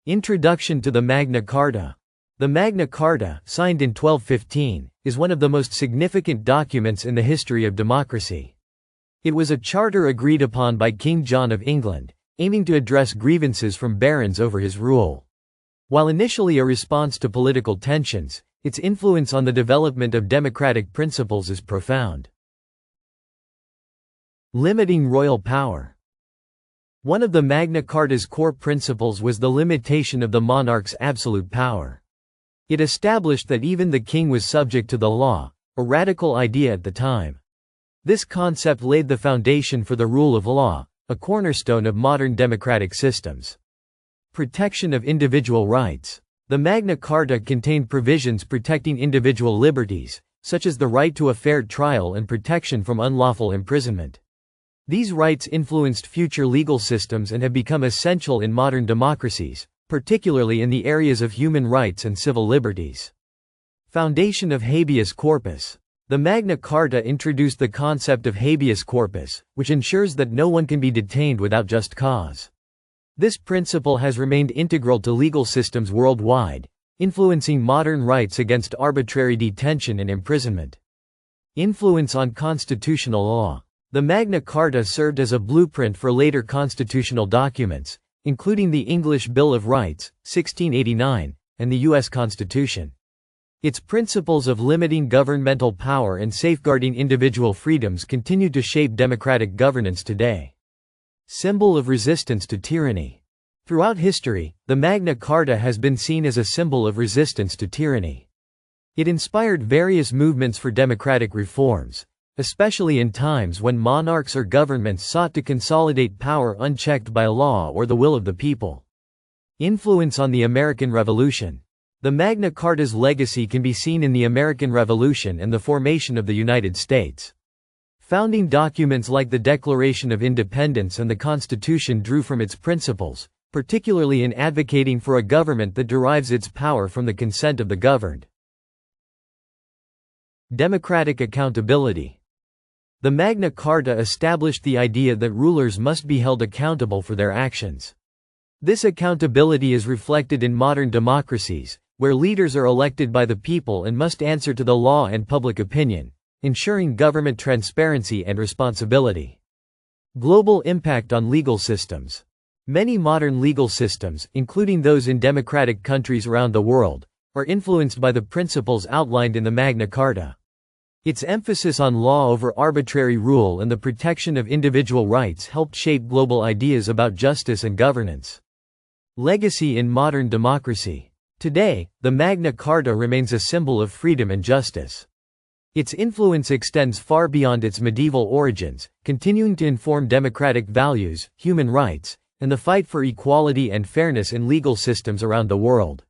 Introduction to the Magna Carta. The Magna Carta, signed in 1215, is one of the most significant documents in the history of democracy. It was a charter agreed upon by King John of England, aiming to address grievances from barons over his rule. While initially a response to political tensions, its influence on the development of democratic principles is profound. Limiting royal power. One of the Magna Carta's core principles was the limitation of the monarch's absolute power. It established that even the king was subject to the law, a radical idea at the time. This concept laid the foundation for the rule of law, a cornerstone of modern democratic systems. Protection of individual rights. The Magna Carta contained provisions protecting individual liberties, such as the right to a fair trial and protection from unlawful imprisonment. These rights influenced future legal systems and have become essential in modern democracies, particularly in the areas of human rights and civil liberties. Foundation of habeas corpus. The Magna Carta introduced the concept of habeas corpus, which ensures that no one can be detained without just cause. This principle has remained integral to legal systems worldwide, influencing modern rights against arbitrary detention and imprisonment. Influence on constitutional law. The Magna Carta served as a blueprint for later constitutional documents, including the English Bill of Rights, 1689, and the U.S. Constitution. Its principles of limiting governmental power and safeguarding individual freedoms continue to shape democratic governance today. Symbol of resistance to tyranny. Throughout history, the Magna Carta has been seen as a symbol of resistance to tyranny. It inspired various movements for democratic reforms, especially in times when monarchs or governments sought to consolidate power unchecked by law or the will of the people. Influence on the American Revolution. The Magna Carta's legacy can be seen in the American Revolution and the formation of the United States. Founding documents like the Declaration of Independence and the Constitution drew from its principles, particularly in advocating for a government that derives its power from the consent of the governed. Democratic accountability. The Magna Carta established the idea that rulers must be held accountable for their actions. This accountability is reflected in modern democracies, where leaders are elected by the people and must answer to the law and public opinion, ensuring government transparency and responsibility. Global impact on legal systems. Many modern legal systems, including those in democratic countries around the world, are influenced by the principles outlined in the Magna Carta. Its emphasis on law over arbitrary rule and the protection of individual rights helped shape global ideas about justice and governance. Legacy in modern democracy. Today, the Magna Carta remains a symbol of freedom and justice. Its influence extends far beyond its medieval origins, continuing to inform democratic values, human rights, and the fight for equality and fairness in legal systems around the world.